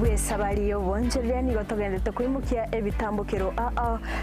sabari yo bonjere ni gotogendete kwimukia ebitambukiro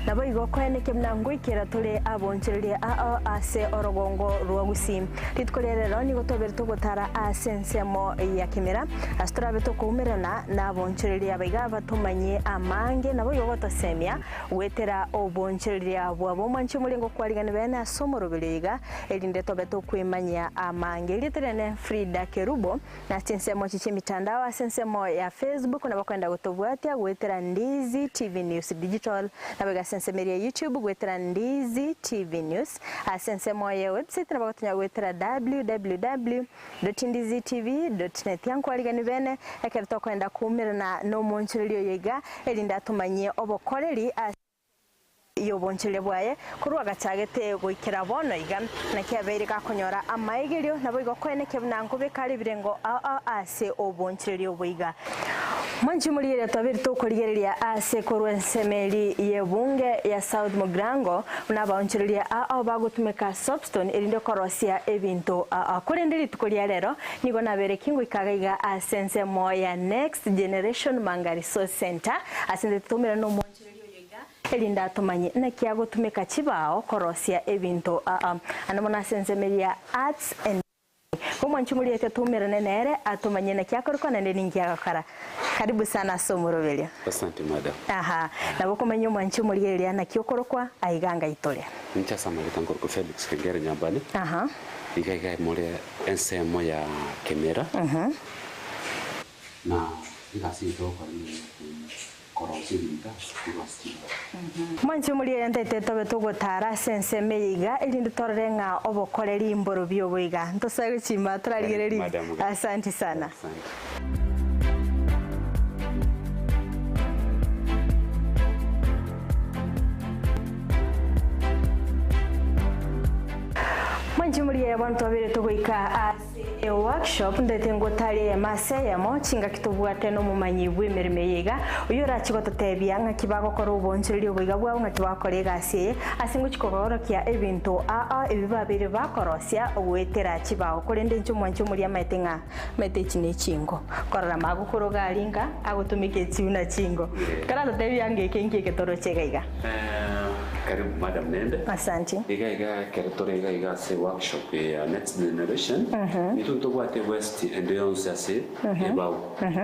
nabo igokoeneke mnangwikira tuli abonjere ase orogongo rwogusi ritkorerero ni gotobere tugutara asensemo ya kimera astrobe tukumirana na bonjere abiga batumanye amange nabo igotosemia wetera obonjere bwabo mwanchi mulingo kwaligana bena somorobeliga elinde tobe tukwimanya amange literene Frida Kerubo na sensemo chiche mitandao asensemo ya Facebook na bakwenda gutubwatia gwetera Ndizi TV News Digital na bega sensemeria YouTube gwetera Ndizi TV News asensemo ya website na bakwenda gwetera www.ndizitv.net yankwaligani bene ekerto kwenda kumira no monchilio yega elinda tumanye obokoreri iyo bonchile bwaye kurwa gachagete gwikira bono iga na kiabere gakonyora amaigerio nabo igokweneke bnango bekari birengo ase obonchilio bwiga mwanji mulire twabiri tukorigereria ase kurwensemeri yebunge ya South Mugrango unabonchilio bagutumeka Soapstone erinde korosia ebinto kurendiri tukoria rero nigo nabere kingo ikagaiga asense moya Next Generation Mangariso Center asende tumira no monchilio elinda tumanye na kiago tumeka chibao korosia ebinto anamona sensemeria arts and kumwanchi muliyete tumira nenere atumanye na kiakoriko na ndingi yakakara karibu sana somorobelia. Asante madam. Nabo kumanye mwanchi muliyelia na kiokorokwa aiganga itole ncha samaleta ngorko Felix Kengere Nyambani igaiga mole ensemo ya Kemera na ngasito kwa ni mwanchi muliye ndete tobe tugutara senseme iga elinde torenga obokoreri imboro byoboiga ntosaye chima turarigereri asante sana. Mwanchi muliye abantu babiri tugoika a workshop ndete ngotari maseyamo chinga kitubwate no mumanyi bw'imirimo yiga uyo rachigoto tebya nka kibago koro ubonchiriro bwiga bwa nka kibakorega ase asingo chikogorokia ebintu ebibabiri bakorosia wetera kibago kurende ncho mwancho muri amaitenga mete chine chingo korora magukuru galinga agutumike chiuna chingo kara tebya ngeke ngeke toro chegaiga karibu madam Nende. Asante. Iga keretorega iga se workshop ya Next Generation. Nitunto bwate West and Yonse ase ebau.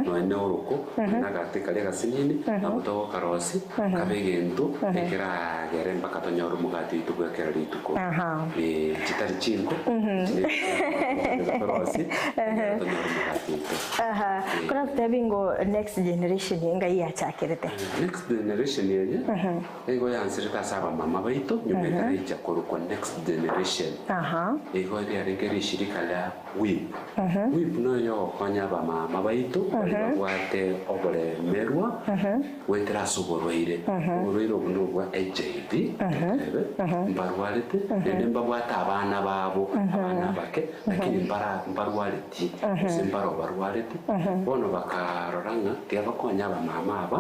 No eneuruko nagate kalega sinini nabuto karosi kabegento ekera geremba katonyoru mugati tugwekera lituko. Chitari chinko. Karosi. Katonyoru mugati. Kuna tabingo Next Generation inga iya chakirete. Next Generation yeje. Ego yansirita saba mama baito nyumeka icha kwa Next Generation. Ego ari shirika la WIP. WIP no yo konya ba mama baito bwate obole merwa wetera suborweire. Oboroire obuno bwa HIV mbarwalete nemba bwata abana babo abana bake lakini mbarwalete simbaro barwalete bono bakaroranga tiaba konya ba mama aba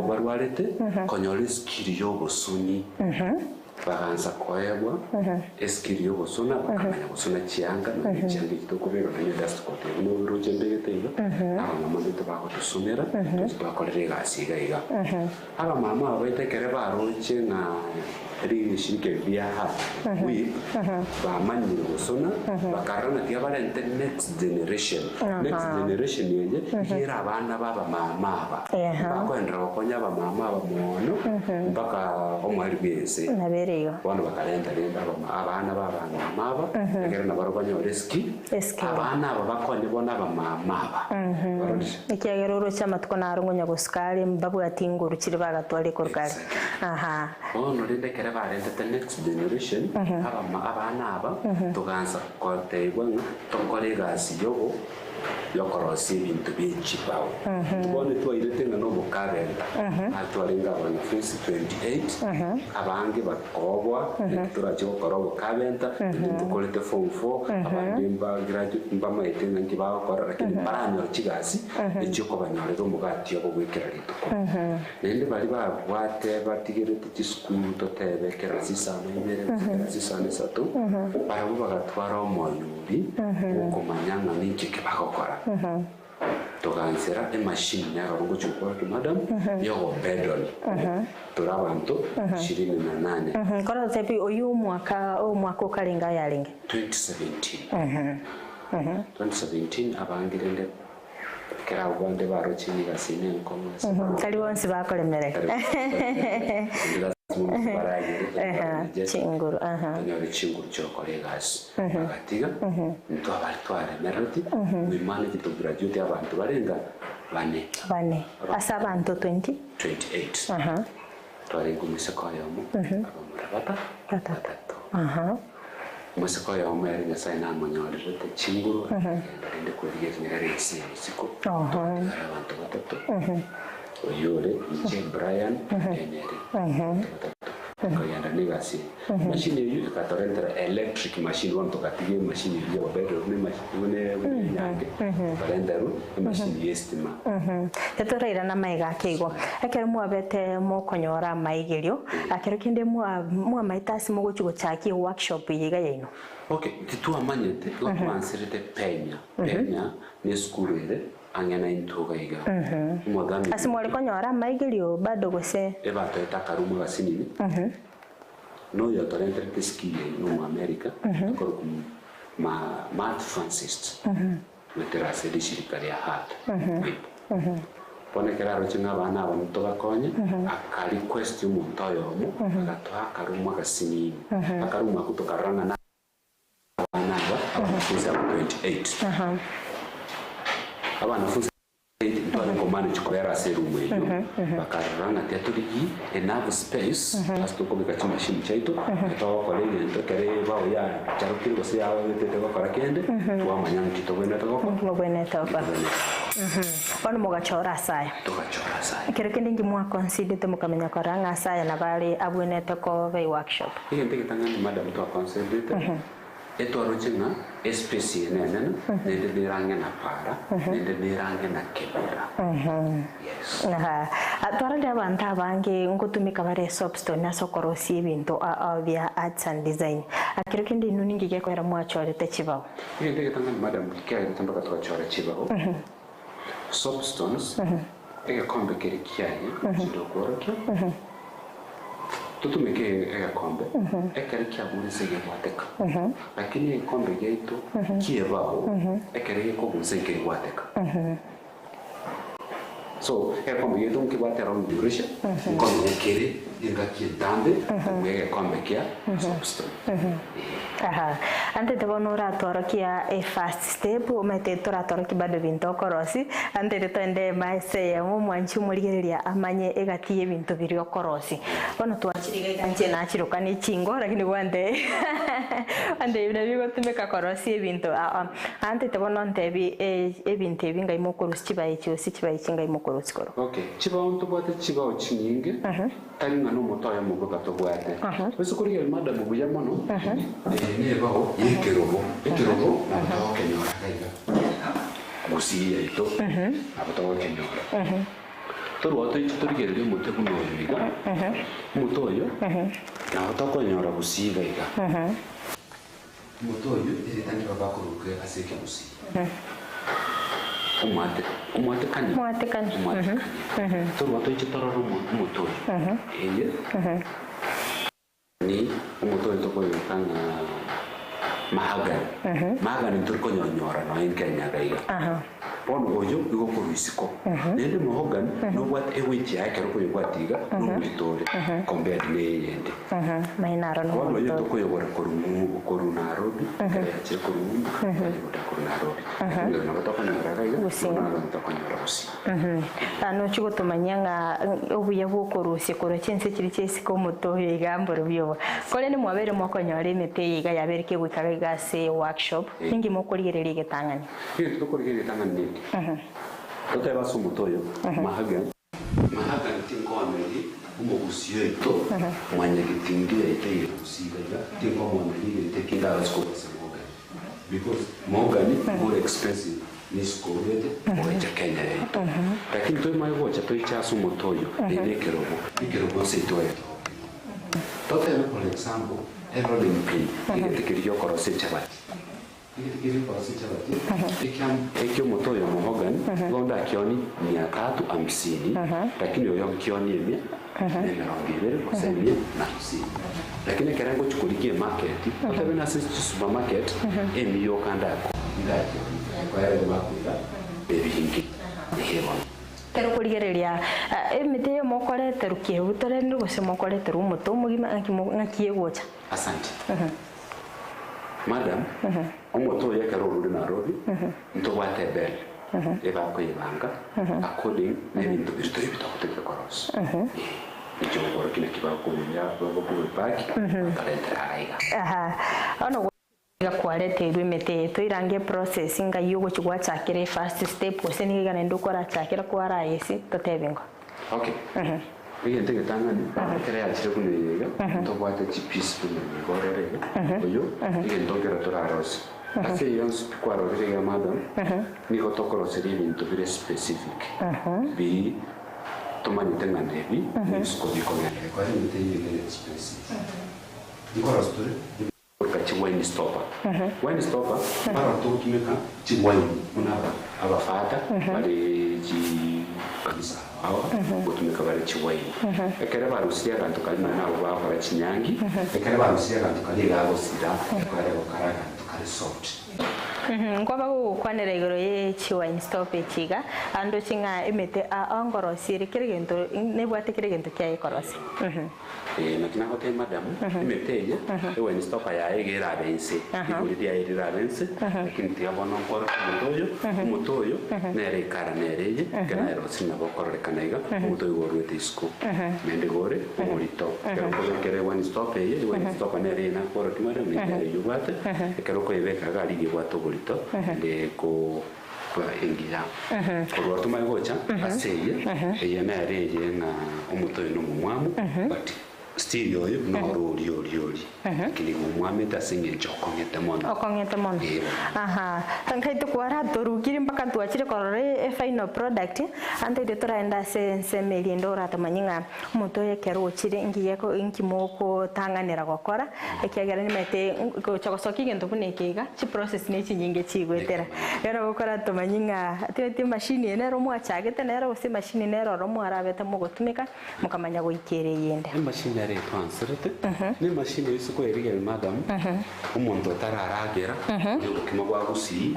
barwalete konyole skill yo bosuni baganza koebwa eskiri yo bosuna bakamanya bosuna chianga no chianga kitokobero na industry kote no roje mbegete aba mama bito bako tusumira tubakorere gasiga iga aba mama abetekere baroche na ri shirike bia WIP bamanyi bosuna bakarana tiabalente Next Generation. Next Generation yenye kira abana baba mama aba bakwendera okonya aba mama aba mono mpaka omwali bwese nabereyo bano bakalenta abana baba mama aba kera nabarobanya reski abana aba bakonye bona aba mama aba ikiyagero cy'amatko narungunya gusukari mbabwa tinguru kiri bagatwale korkari ono rinde kera barente the Next Generation abana aba tuganza kotegwa tokolega siyogo yokorosi bintu bichipawo bone twairete no mukabenda atwarenga bana fence 28 abange bakobwa turaje gukora mukabenda tukolete form 4 abandi graduate mbamaite ngi bakora lakini baranyo kigasi icyo ko banyarero mugati yo gwekera lituko nende bari babwate batigirete cy'isukuru totebekera sisano imbere sisano sato barabu bagatwara omuyuri uko manyanga n'iki kibakora tukansira machine ya rongo chukua ki madam yo bedroll turabantu 28 kora tepi oyu mwaka ukalinga yalinge 2017 2017 abangirende kera ubande baro chini gasine nkomasi kali wonsi bakolemereka chinguru nyore chinguru chokore gas agatiga ntwa bartware meroti mwimane to graduate abantu barenga bane asa abantu 28 twari kumisa kwa yomo abamura batatu Musiko ya omeri na sai na manyole rete chinguru ndende kuriye ngaretse siko abantu batatu oyore iche Brian Emery kayanda negasi machine yu katorendera electric machine wanto katige machine yu bedo ni machine ne nyange kalendaru machine yestima tetorera na maiga keigo akere mwabete mukonyora maigirio akere kinde mwa maitasi muguchugo chaki workshop yiga yino okay titu amanyete gotwansirite penya ni skuru ile angena intoga iga mwadami asimwali konyora maigirio bado gose eba toita karumu gasinini no ya torrente skill no America ko Matt Francis metera se shirika ya hat pone kera rochinga bana abantu bakonye aka request umuntu yomo agatwa karumu gasinini akarumu akutokarana na bana abafuza 28 abanafunzi ntwara ngo manage kubera serumu ejo bakarana teaturigi enough space asto kubika chuma shimu chaito to kolege ntokere bao ya charukingo se yawe tete bakora kende twa manyanki to bwena to bano mugachora saya kero kende ngi mwa consider te mukamenya koranga saya na bali abwenete ko bei workshop ngende kitangani madam to consider eto arochinga especie nene nende nirange na para nende nirange na kebera yes atwara de banta bange ngotumika bare soapstone na sokorosi ibintu via arts and design akiro kindi nuningi ke kwera mwachore te chibao ngende kitangani madam kya tamboka to chore chibao soapstones kombe kiri kiai chidokoroke tutumike kombe ekere kia munisege wateka lakini kombe geito kiebao ekere ko munisege wateka so kombe geito mkiwatera undurisha kombe ekere inga kiendande mwege kombe kia substance ante te bonora torokia e fast step umete tora toroki bado binto korosi ante te tende maise ya mwanchi murigeria amanye egatiye binto birio korosi bono twachiriga kanje na chiruka ni chingo lakini wande ande ibina bigo tumeka korosi ebinto ante te bono ntebi ebinto ebinga imokorusi chibaye cyose chibaye kinga imokorusi koro okay chibawo ntubate chibawo chinyinge tari ngano motoya mugoka tobwate bese kuri el madam buya mono nebao yekerobo nataho kenyora kaiga gusiya ito abataho kenyora torwato itorigerere mute kuno biga mutoyo nataho kenyora gusiga iga mutoyo iritani babakuruke aseke gusiya umwate kani torwato itororo mutoyo eye ni umutoyo tokoyokanga mahagani turko nyonyora no Kenya gaiga pono oyo igo kurisiko nende mahogani no what ewiji yake roko yogwatiga no bitore compared ne yende mainaro no pono oyo tokoyobora koru Nairobi yache koru Nairobi no batokanyora gaiga no batokanyora busi ano chigo tumanyanga obuya bukorusi koro chense kiri chesiko mutoyo igamboro byoba kole ni mwabere mwakonyora imete yiga yabereke gwikaga igase workshop ningi mukurigerere getangani tukurigerere tangani tote baso mutoyo mahaga tingo ameri umugusio ito mwanya gitingira ite usigaga tingo mwanya ite kinda asko semoga because mogani more expensive ni skorede oja Kenya ito lakini toy mai gocha toy chaso mutoyo ikerobo se toy tote for example rolling pin ite kirio korose chabati Ile pasi chabati. Ikyo moto ya Morgan, gonda kioni 350, lakini yo kioni emia. Ninaongea kwa sababu na kusini. Lakini karango chukulikie market, hata bina sisi supermarket, emio kanda yako. Ndaje. Kwa hiyo makuta ebingi. Hewa. Kero kurigereria emite yo mokorete rukie utore ndi gose mokorete ru moto mugima ngakie gocha. Asante. Madam, omoto yekero ru na robi, ntobate bel. Eba ko ibanga, according na ibintu biritoye bitakote koros. Ijo boro kile kibako kunya bako kubaki, kalendera aiga. Ono kwarete irwimete tuirange processing yugo chigwa chakire first step gose ni gana ndukora chakira kwara yesi totebengo. Okay. Iye ndege tangani kare yachire kunega ntobate chipisi kunega oyo iye ndogera torarosi. Ase yons kwaro rega madam ni gotokoro seri bintu bire specific. Bi tomani tenganebi ni skodi konega kwa ni teye specific. Ngora story wine stopper. Wine stopper para tukimeka chiwine unaba abafata bali ji kabisa awa gutumika bali chiwine ekere barusia kantu kalina nabo bakora chinyangi ekere barusia kantu kali gabo sida kware okara kantu kali soft ngoba kwanera igoro ye chiwine stopper chiga ando chinga emete angorosi kire gento nebwate kire gento kya ikorosi nakina hote madam imeteje wine stopper ya egera bense iguri dia irira bense lakini tiabona ngoro mutoyo nere kara nereje kana erosi na bokorore kanaiga mutoyo gorwete isko mende gore umurito kere wine stopper ye wine stopper nere na koro timara ni yubate kero ko ibeka gari gwato gorito de ko engira ko rotuma gocha aseye eye nere ye na umutoyo no mumwamu but still yoyo no rori kili mumwame tasinge chokongete mono okongete mono tankai to kwara torukiri mpaka tuachire korore final product ante de toraenda se meliendo rata manyinga moto yekero chire ngiye ko inkimoko tanganira gokora ekiagera nimete ko chokosoki gento kunekega chi process ne chinyinge chigwetera era gokora to manyinga tete machine ene ro mwachagete nero ose machine nero ro mwarabete mugotumika mukamanya goikere yende machine yare transferete ni machine yisuko erige madam umuntu tararagera yo kimo gwa gusi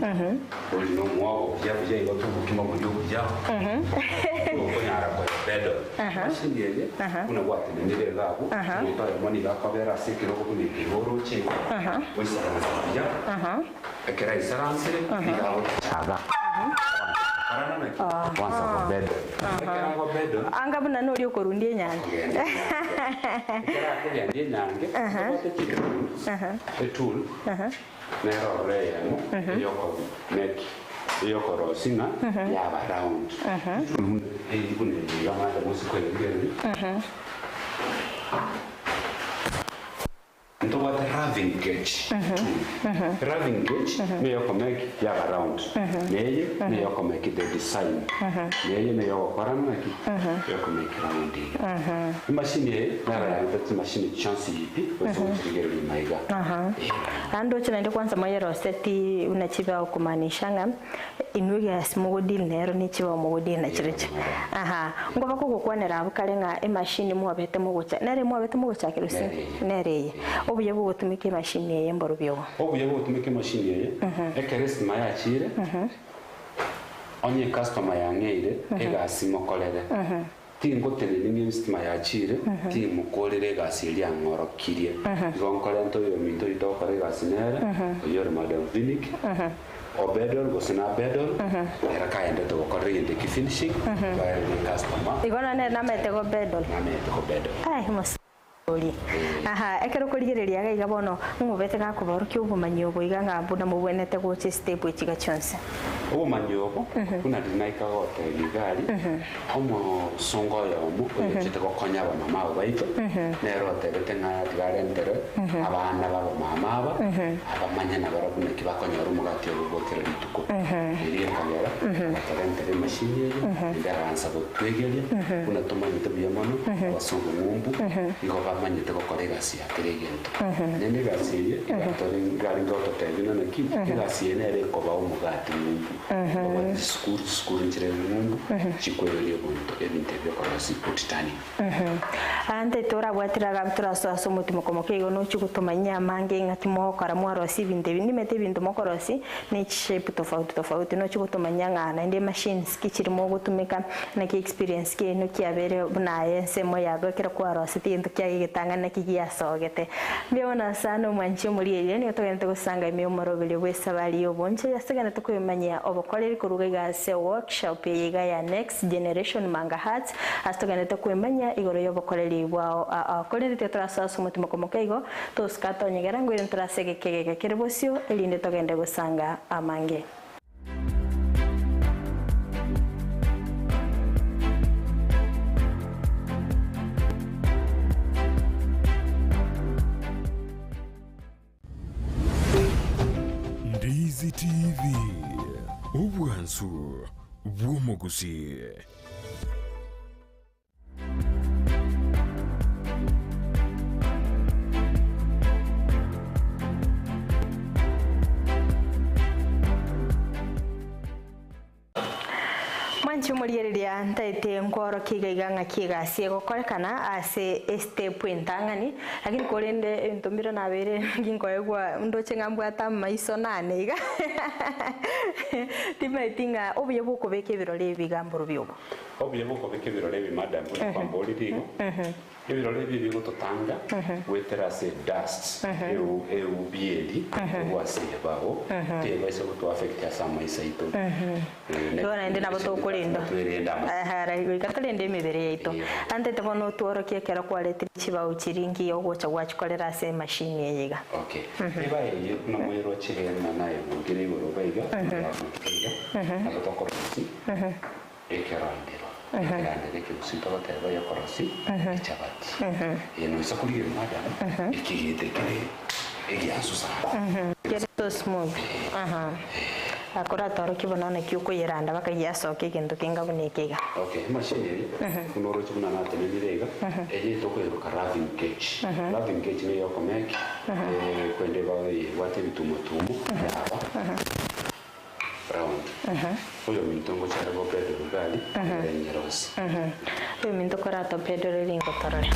oli no mwago bya igo tukimo byo bya ko nyara ko bedo machine yeye kuna watu nile gabu mutare moni gakobera sikiro ko ni bigoro cheko wisa ya ekera isaransire bigaho chaga anga buna no rio korundie nyange kera ko yandie nyange tool nero reyano yoko neck yoko rosinga ya ba round ibune yamada musiko yengeri ndo what raving gauge raving gauge me yoko make ya round neye me yoko make the design neye me yoko parana ki yoko make round machine nara ya machine chance yipi kwa sababu maiga ando chinaende kwanza moyero seti unachiva kumanishanga inuge asmogo deal nero ni chiva mogo deal na chireche ngoba ko kwanera abukarenga machine mwabete mugocha nere mwabete mugocha kirusi nereye obuye bugotumike machine ye mboro byo obuye bugotumike machine ye ekeresi maya chire onye customer yangeire egasimo kolere tingo tenene ni stima ya chire ti mukorere gasiria ngorokirie gonkore nto yo minto itokore gasinere yore madam clinic obedol gosina bedol era kaende to korre yende ki finishing by the customer igona ne na mete go bedol ai mos oli ekero kurigereria gaiga bono ngubete ga kubaruki ubumanyi ubuiga ngambuna mubwenete go step echiga chonse manyobo kuna dinaika gote ligari homo songo yomo chete ko konya ba mama baito nero tebete nga tigare ntere abana ba mama aba abamanya na bara kuna kiba konya rumugati obokere bituko iri kamera atarente machine ndaransa bo twegelia kuna tomanya tabia mono basongo ngumbu iko bamanya te ko kolega sia keregento nene gasiye batore ngari ngoto tebina na ki gasiye nere ko ba umugati skuru njire ngumbu chikwelele bonto ebintebyo korosi potitani ante tora bwatiraga turaso mutimo komoke no chikutomanya mange ngatimo kara mwarosi binde bindi mete bintu mokorosi ni shape tofauti no chikutomanya ngana inde machines kichirimo gutumika na ki experience ke no kiabere bunaye semo yago kira kwarosi tinto kyagitanga na kigiyasogete biona sana mwanchi muri ere ni togente gusanga ime umorobele wesabali yobonche yasagana tukwemanya obokoreri kuruga gase workshop yiga ya next generation manga hats astogana tukwemanya igoro yobokoreri bwa akoreri tetrasaso mutimo komokeigo toskato nyegera ngwire ntrasege kege kerebosio elinde togende gusanga amange Ndizi TV Obwansu Bwomogusi Muriyeria ntaite ngoro kigaiga ngakigasi gokorekana ase step entangani lakini korende ntomira nabere ngingoegwa ndoche ngambwata maiso nane iga timaitinga obuye bukobeka ebirore bigamboro byobo obuye bukobeka ebirore bi madam kwamboli digo ebirore bibi gutotanga weterase dust eu biedi wasebao teba iso gutu affect ya sama isaito ndona ende nabo tokulinda ahara ikatalende emibere yaito ante tebono tworokie kera kwalete chibao chiringi ogocha gwachikorera ase machine yeyiga okay eba yeyo no moyero chirena nayo ngire igoro baiga agotokorosi ekerandiro ekirandire kiusito bateba yakorosi chabati yeno isakurire madam ikigite kire egiasusa so smooth akora toro kibonana kyuko yeranda bakayasoke kintu kingabonekega okay machine kunoro chibuna nate nirega eje tokoeruka raving cage ne yokomeki kwende bawe wate bitumo yaba round oyo mintongo charabo pedro gali nyerosi oyo minto korato pedro lingo torore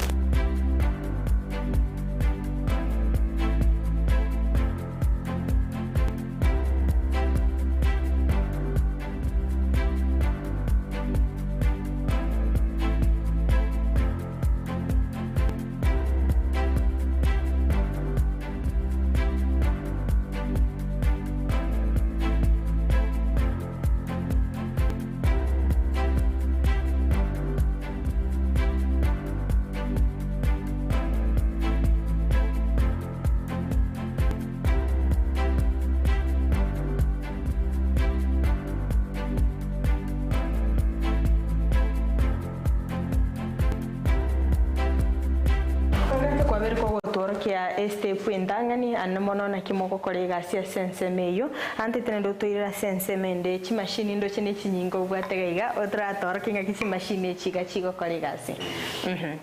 este puendangani anomono na kimoko kolega sia sense meyo ante tenendo toira sense mende chi machine ndo chene chinyingo bwategaiga otra tor kinga kichi machine chiga chigo kolega si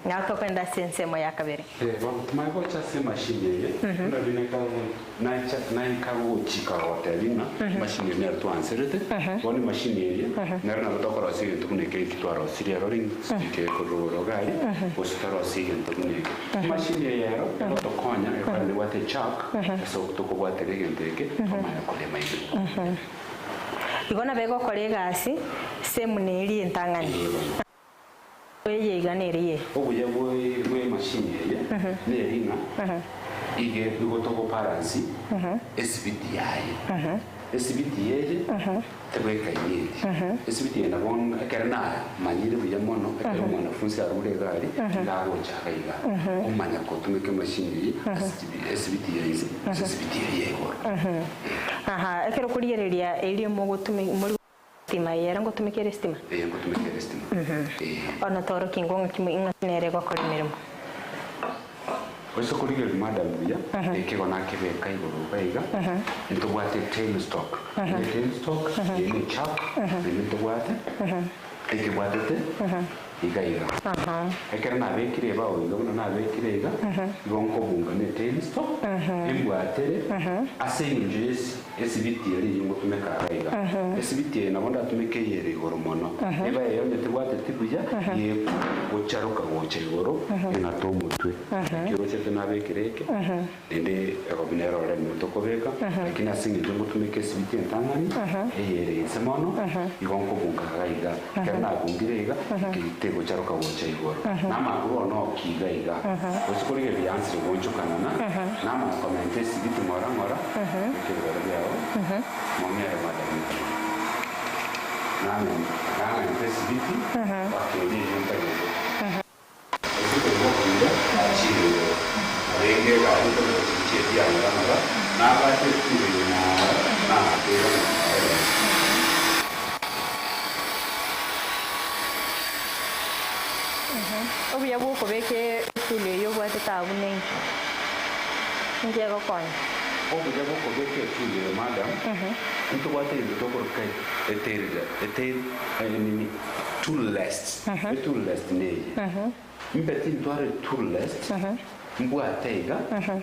ngato kwenda sense mo yakabere bon mai ko cha se machine ye ndo dineka na ikawo chika hotelina machine ne to anserete boni machine ye ngarna to ko rosi to ne ke to rosi re roring ke ko rogai o staro si to ne machine ye ro to konya e quando wate chak so to ko wate genteke kama ya kole mai igona bego kolega asi semu ne iri entangani oye iganeriye obuye we machine ye ne ringa ige dugo to ko paransi SPDI esibiti yeje tebweka inyeti esibiti ena bon ekerna manyire buya mono ekero mwanafunzi arure gari ngago chakaiga umanya ko tumeke machine esibiti yeje esibiti yego aha ekero kuriyereria eri mu gutumi muri stima yera ngo tumekere stima ngo tumekere stima ona toro kingonga kimwe nere kwa kolimirimo Oso kurigel madam buya ekego nakebeka iguru baiga ntubwate tail stock tail stock ni chap ni ntubwate ekebwate igaiga ekera nabekire bawo ngabona nabekire iga gonko bunga ne tail stock imbwatere asenjesi esibiti yari ngo tumeka igaiga esibiti nabonda tumeke yere igoro mono eba yo ntubwate tibuya ye gocharuka gochegoro na tomutwe kiro chete nabekireke ende ekobinero re muto kobeka akina singi ngo tumeke esibiti entangani eyere semono igonko bunga igaiga kana bungire iga tego charuka wocha igoro nama gro no kiga iga osikore ke yansi goncho kanana nama komente sibiti mora ke goro yao momia madam nama ente sibiti akeli junta goro esiko go kinda achiro renge ga ito che dia ngara na ba te tiri na te obuya bwokobeke esule eyo bwate tabune njego konya obuya bwokobeke esule madam ntubwate ndokoroka etel enini tool list neje mbeti ntware tool list mbwateiga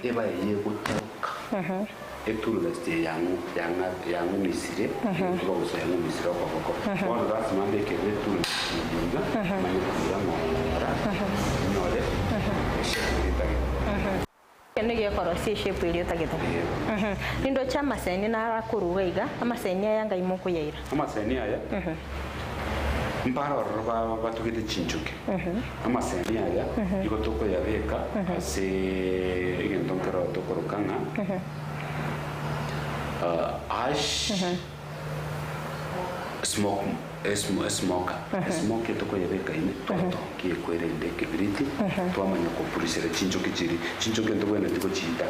eba yegutaruka tool list yangu misire kubagusa yangu misire okoko ono gasimambe kebe tool njinga manyikira ngora nore kende ge korosi shape iliyo tageta nindo chama seni na kuruga iga amaseni yanga imoko yaira amaseni aya mparo roba batugete chinchuke amaseni aya igotoko yabeka ase igentonkero tokorokanga ash smoke toko yabeka ine toto kie kwerende kibiriti twamanya ko purisera chinchuke chiri chinchuke ndo bwena tiko chinda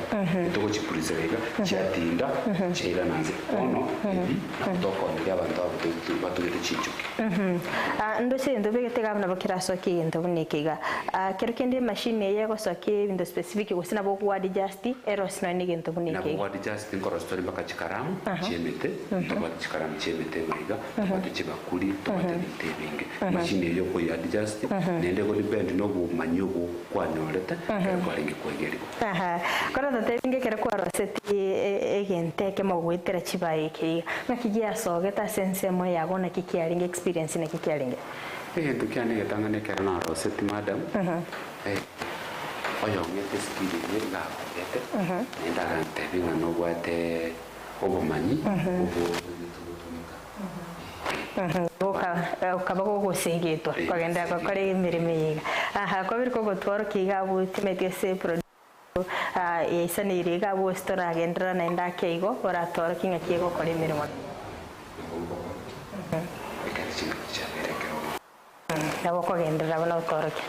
toko chipurisera chatinda chaira nanze ono ebi toko ndia bantu batugete chinchuke ndo se ndo bege tega na bakira soki ndo bunikiga kero kende machine ye go soki ndo specific go sina boku wadi justi eros na ni ndo bunikiga na wadi justi ngoro story baka chikaramu chemete to wadi chikaramu chemete maiga wadi chibakuli to wadi tebinge machine yo ko yadi justi nende go depend no go manyogo kwa nyoreta kwa ringi kwegeri kora tebinge kero kwa roseti egente ke mogwetera chibaye ke nakigia sogeta sense mo yago na kikiaringe experience na kikiaringe tukiane getangane kera na roseti madam oyo ngete skili yela yete nenda gante binga no gwate obomanyi ukaba gusigitwa kwagenda gukora imirimo yiga ko biriko gutwara kiga butimete se product isani iriga bu store agendera na ndake igo oratora kinga kigo gukora imirimo nabo kugendera bano utoroke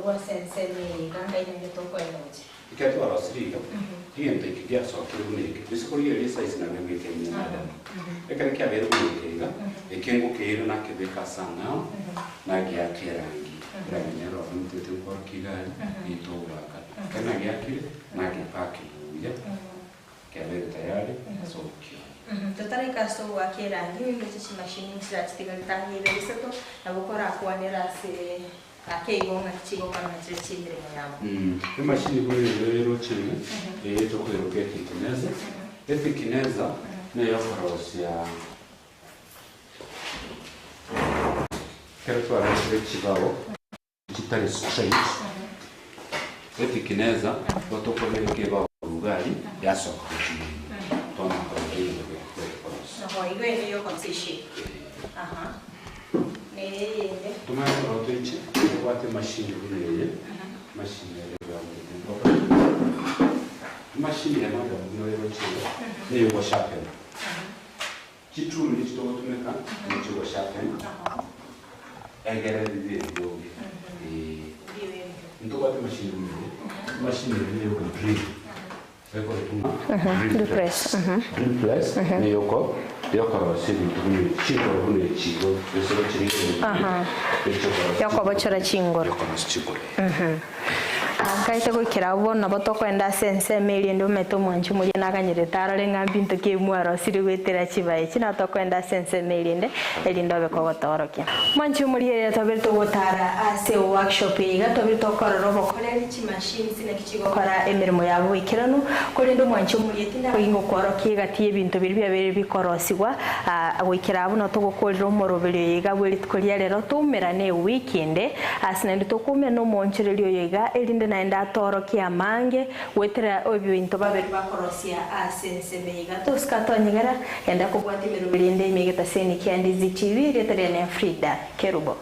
kurwa sense ni ganga ine toko enoje ikatu arasiriga kiente kigia so kiruneke bisikori yeri size na mwe kenya ekare kya beru kega ekengo keiro na kebeka sana na gya kirangi ramenyero mtete kwa kigali itobaka kana gya kile na kipaki ya kya tayari so kyo totale kaso wa kirangi ngichi machine zirachitigalitanga ibeseto nabukora akwanera se akeigonga kichigo kana chechindire yabo machine rero chine to kweruke kineza kineza ne yakorosia kero twara chibao kitari straight kineza botokoleke ba ugali yasoko tona kwa hiyo no hiyo ndio konsishi aha neyende tumara roteche wate machine ile machine ya machine ya nada ndio chile ni wa shapen kitu ni kitu tumeka ni wa shapen egere ndio ndio wate machine ile kwa drill eko tuma press press ni yoko siri tuni chiko hune chiko yosoro chiri yoko bochora chingoro kaite gwikira bona botokwenda sense meli ndo meto mwanchu muri nakanyire tarare ngambi ntoke mwaro siri gwetera chibaye china tokwenda sense meli nde eli ndo beko gotorokia mwanchu muri ere tabirto gotara ase workshop iga tabirto kororo bokoreri chi machine sine kichigo kora emirimo yabo ikirano kuri ndo mwanchu muri etinda ingo kworokia gatie ibintu biri bya bikorosigwa gwikira abo no togokorira umorobere iga bweri tukoria rero tumera ne weekend asine ndo tokume no mwanchu rero iga elinde naenda torokia mange wetera obintu babiri bakorosia asense meiga toskatonyigara enda kubwati mirubirinde imigeta seni kandi zichibire tere ne Frida Kerubo.